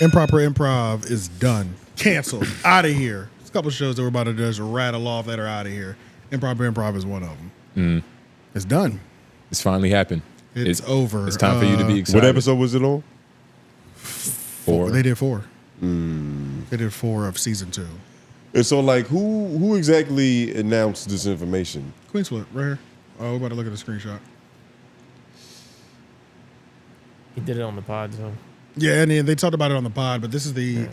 Improper Improv is done. Canceled. Out of here. There's a couple shows that we're about to just rattle off that are out of here. Improper Improv is one of them. It's done. It's finally happened. It's over. It's time for you to be excited. What episode was it on? 4. They did 4. They did 4 of season 2. And so, like, who exactly announced this information? Queen Split, right here. Oh, we're about to look at the screenshot. He did it on the pod, so. Yeah, and they talked about it on the pod, but this is the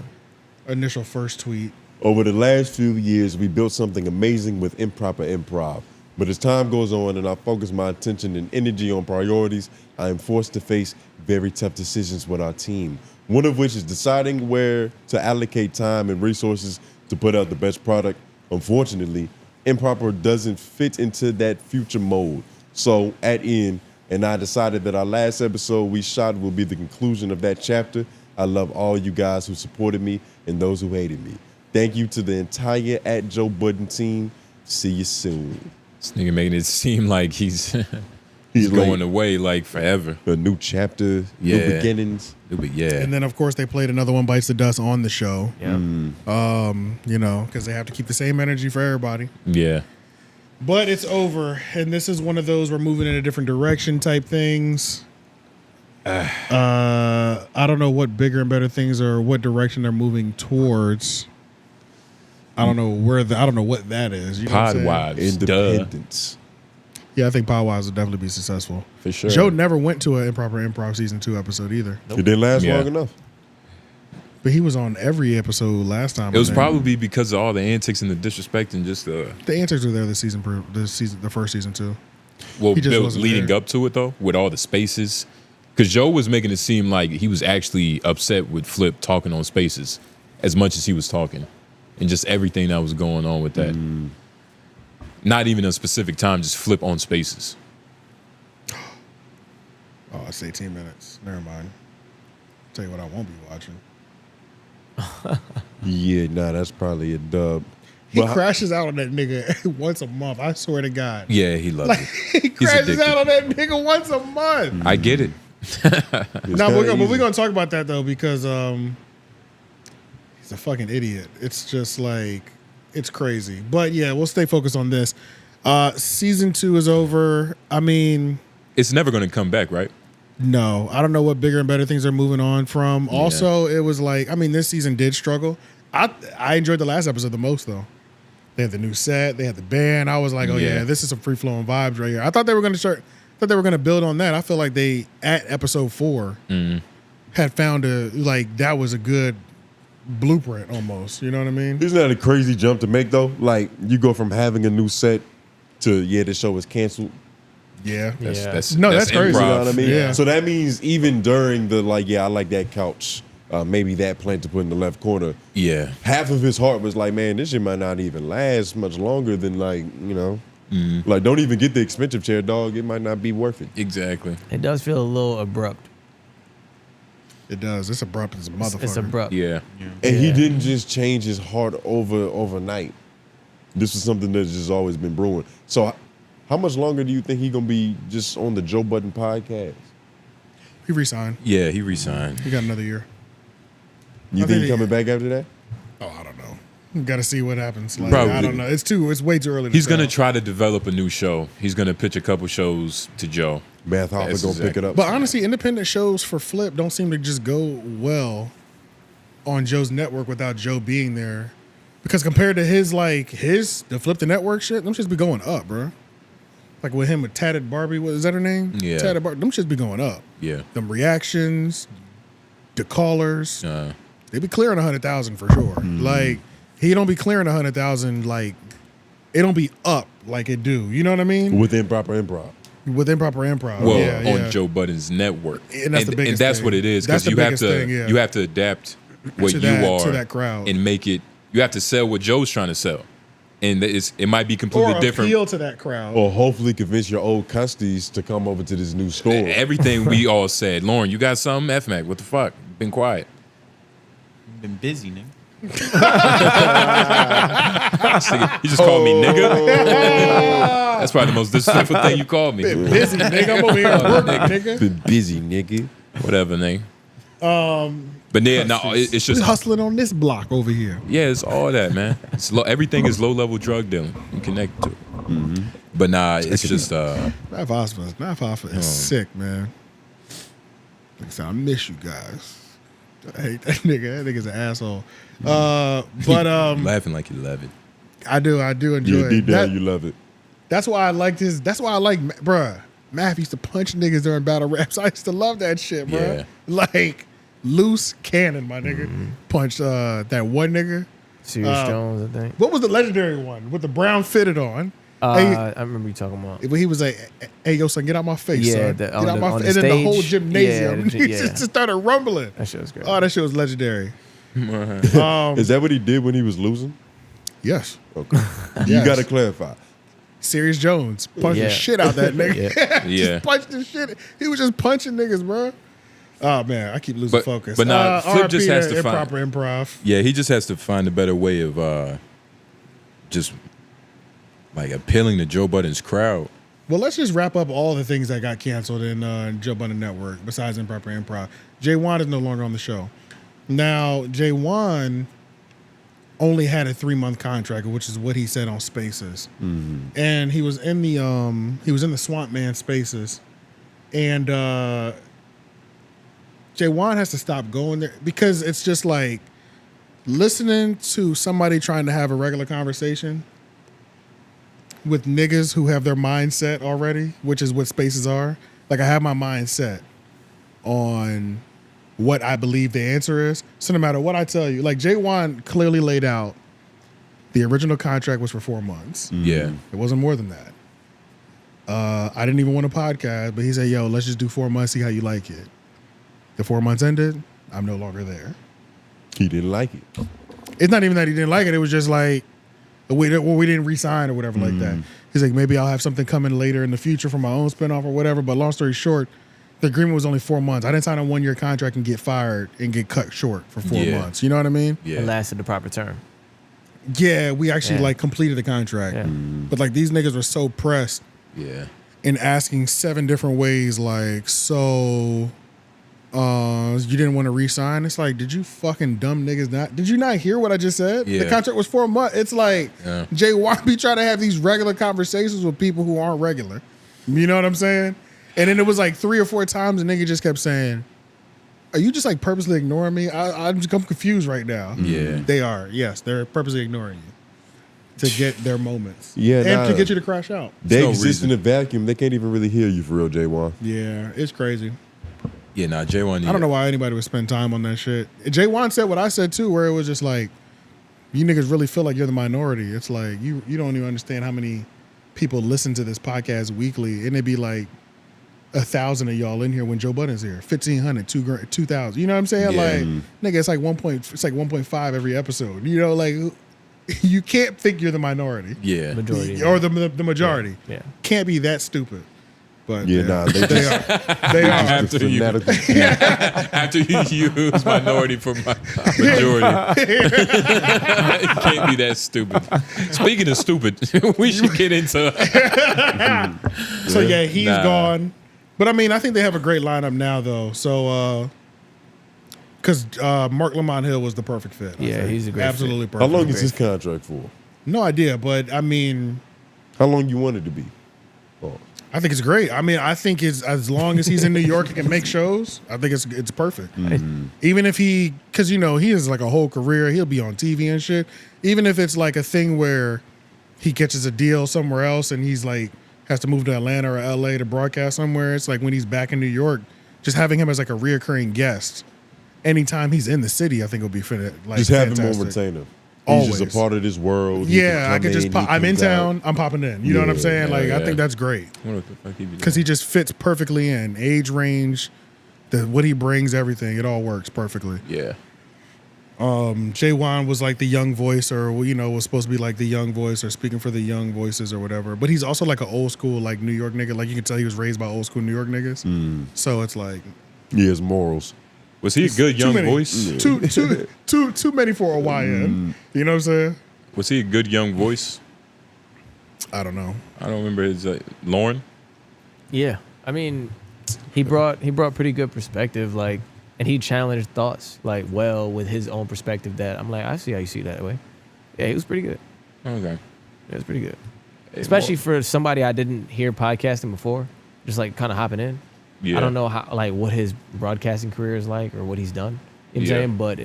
initial first tweet. Over the last few years, we built something amazing with Improper Improv. But as time goes on and I focus my attention and energy on priorities, I am forced to face very tough decisions with our team. One of which is deciding where to allocate time and resources to put out the best product. Unfortunately, Improper doesn't fit into that future mode. So at end, and I decided that our last episode we shot will be the conclusion of that chapter. I love all you guys who supported me and those who hated me. Thank you to the entire @Budden team. See you soon. This nigga making it seem like he's going away like forever. A new chapter, new beginnings. And then, of course, they played another One Bites the Dust on the show. Yeah. You know, because they have to keep the same energy for everybody. Yeah. But it's over, and this is one of those we're moving in a different direction type things. I don't know what bigger and better things are, what direction they're moving towards. I don't know I don't know what that is. You know Pod Wives, independence. Yeah, I think Pod Wives will definitely be successful. For sure. Joe never went to an Improper Improv season 2 episode either. It didn't last long enough. But he was on every episode last time. It was probably because of all the antics and the disrespect and just the antics were there the first season too. Well, leading up to it though, with all the spaces, because Joe was making it seem like he was actually upset with Flip talking on Spaces as much as he was talking, and just everything that was going on with that. Not even a specific time, just Flip on Spaces. Oh, it's 18 minutes. Never mind. Tell you what, I won't be watching. Yeah, nah, that's probably a dub. He crashes out on that nigga once a month. I swear to God. Yeah, he loves it. He crashes out on that nigga once a month. I get it. No, we're gonna talk about that though because he's a fucking idiot. It's just like it's crazy. But yeah, we'll stay focused on this. Season 2 is over. I mean, it's never gonna come back, right? No, I don't know what bigger and better things are moving on from. Also, it was like, I mean, this season did struggle. I enjoyed the last episode the most, though. They had the new set, they had the band. I was like, oh yeah, this is some free flowing vibes right here. I thought they were going to build on that. I feel like they at episode 4 had found that was a good blueprint almost. You know what I mean? Isn't that a crazy jump to make though? Like you go from having a new set to the show is canceled. Yeah, that's crazy. Improv. You know what I mean? Yeah. So that means even during the I like that couch, maybe that plant to put in the left corner. Yeah, half of his heart was like, man, this shit might not even last much longer than like don't even get the expensive chair, dog. It might not be worth it. Exactly. It does feel a little abrupt. It does. It's abrupt as a motherfucker. It's abrupt. Yeah. And he didn't just change his heart overnight. This was something that's just always been brewing. So how much longer do you think he's going to be just on the Joe Budden podcast? He resigned. Yeah, he resigned. He got another year. You think he's coming back after that? Oh, I don't know. Got to see what happens. Like, Probably. I don't know. It's way too early to He's tell. going to try to develop a new show. He's going to pitch a couple shows to Joe. Math Hoffa going to pick it up. But honestly, independent shows for Flip don't seem to just go well on Joe's network without Joe being there. Because compared to the Flip the Network shit, them shits be going up, bro. Like with him with Tatted Barbie, what is that her name? Yeah. Tatted Barbie, them shits be going up. Yeah. Them reactions, the callers, they be clearing 100,000 for sure. Like he don't be clearing 100,000 like it don't be up like it do. You know what I mean? With Improper Improv. With Improper Improv. Well, on Joe Budden's network. And that's the biggest and that's thing. what it is. That's Because the biggest thing, you have to adapt what To you that- are to that crowd. and make it. You have to sell what Joe's trying to sell. And it might be completely or different. appeal to that crowd. Or hopefully convince your old custies to come over to this new store. Everything we all said. Lauren, you got something? F-Mac, what the fuck? Been quiet. Been busy, nigga. He just called me nigga. That's probably the most disrespectful thing you called me. Been busy, nigga. I'm over here working, nigga. Been busy, nigga. Whatever, nigga. But yeah, no, it's We just hustling on this block over here. yeah, it's all that, man. It's everything is low level drug dealing. You connect to it. But nah, it's just Math Hospital is sick, man. Like I said, I miss you guys. I hate that nigga. That nigga's an asshole. But laughing like you love it. I do enjoy Yeah, it. deep down, you love it. That's why I liked his. That's why I like, bruh. Math used to punch niggas during battle raps. I used to love that shit, bruh. Yeah. Like loose cannon, my nigga. Punched that one nigga. Serious Jones, I think. What was the legendary one with the brown fitted on? I remember you talking about. When he was like, "Hey, yo, son, get out my face, Yeah, son. the- Get on out the- my on face." the And then the whole stage. gymnasium, Yeah, he just started rumbling. That shit was great. Oh, that shit was legendary. Is that what he did when he was losing? Yes. Okay. You Yes. got to clarify. Serious Jones punched the Yeah. shit out that nigga. Yeah. Just punched the shit. He was just punching niggas, bro. Oh man, I keep losing focus. But nah, Flip RIP just has to Improper find Improv. Yeah, he just has to find a better way of just like appealing to Joe Budden's crowd. Well, let's just wrap up all the things that got canceled in Joe Budden Network besides Improper Improv. Jaewon is no longer on the show. Now, Jaewon only had a 3-month contract, which is what he said on Spaces. And he was in the Swamp Man Spaces. And Jaewon has to stop going there because it's just like listening to somebody trying to have a regular conversation with niggas who have their mindset already, which is what Spaces are. Like I have my mindset on what I believe the answer is. So no matter what I tell you, like Jaewon clearly laid out the original contract was for 4 months. Yeah. It wasn't more than that. I didn't even want a podcast, but he said, yo, let's just do 4 months, see how you like it. The 4 months ended, I'm no longer there. He didn't like it. It's not even that he didn't like it. It was just like, we didn't re-sign or whatever like that. He's like, maybe I'll have something coming later in the future for my own spinoff or whatever. But long story short, the agreement was only 4 months. I didn't sign a 1-year contract and get fired and get cut short for 4 months. You know what I mean? Yeah. It lasted the proper term. Yeah, we actually Yeah. like completed the contract. Yeah. But like these niggas were so pressed Yeah. in asking 7 different ways, like, so you didn't want to re-sign? It's like, did you fucking dumb niggas not? Did you not hear what I just said? Yeah. The contract was 4 months. It's like Yeah. Jaewon be trying to have these regular conversations with people who aren't regular. You know what I'm saying? And then it was like 3 or 4 times the nigga just kept saying, are you just like purposely ignoring me? I'm confused right now. Yeah. They are. Yes, they're purposely ignoring you to get their moments. Yeah, And nah. to get you to crash out. They no exist reason. in a vacuum. They can't even really hear you for real, Jaewon. Yeah, it's crazy. Yeah, nah, Jaewon. I don't know why anybody would spend time on that shit. Jaewon said what I said too, where it was just like, you niggas really feel like you're the minority. It's like, you don't even understand how many people listen to this podcast weekly. And it'd be like 1,000 of y'all in here when Joe Budden's here. 1,500, 2,000. You know what I'm saying? Yeah. Like, nigga, it's like 1.5 every episode. You know, like, you can't think you're the minority. Yeah. Majority. Or the majority. Yeah. Can't be that stupid. But Yeah, nah, they they just are. They are. After you, fanatical. after you use minority for majority, it can't be that stupid. Speaking of stupid, we should get into. So yeah, he's Nah. gone. But I mean, I think they have a great lineup now, though. So, because Mark Lamont Hill was the perfect fit. I Yeah, think. he's a great absolutely How perfect. long is his contract for? No idea, but I mean, How long you want it to be? Oh. I think it's great. I mean, I think it's as long as he's in New York and can make shows. I think it's perfect. Even if because you know he has like a whole career, he'll be on TV and shit. Even if it's like a thing where he catches a deal somewhere else and he's like has to move to Atlanta or LA to broadcast somewhere. It's like when he's back in New York, just having him as like a reoccurring guest anytime he's in the city, I think will be fit. Like Just have him fantastic. on retainer. He's just Always. a part of this world. He Yeah, can I come could just in, pop, he I'm in comes out. town, I'm popping in. You know what I'm Yeah, saying? Like I yeah. think that's great. What the fuck he be Because he just fits perfectly in age range, what he brings, everything. It all works perfectly. Yeah. Jaewon was like the young voice, or you know, was supposed to be like the young voice, or speaking for the young voices, or whatever. But he's also like an old school, like New York nigga. Like you can tell he was raised by old school New York niggas. So it's like He has morals. Was he a good too young many. voice? Too many for a YN. You know what I'm saying? Was he a good young voice? I don't know. I don't remember his Lauren. Yeah. I mean, he brought pretty good perspective. Like, and he challenged thoughts like with his own perspective. That I'm like, I see how you see it that way. Yeah, he was pretty good. Okay. It was pretty good, especially for somebody I didn't hear podcasting before. Just like kind of hopping in. Yeah. I don't know how what his broadcasting career is like or what he's done. You know what I'm saying? But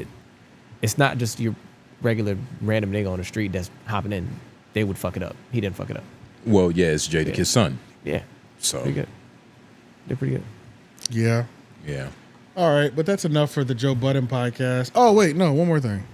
it's not just your regular random nigga on the street that's hopping in. They would fuck it up. He didn't fuck it up. Well, yeah, it's Jadakiss' son. Yeah. So pretty good. They're pretty good. Yeah. Yeah. All right, but that's enough for the Joe Budden podcast. Oh, wait, no, one more thing.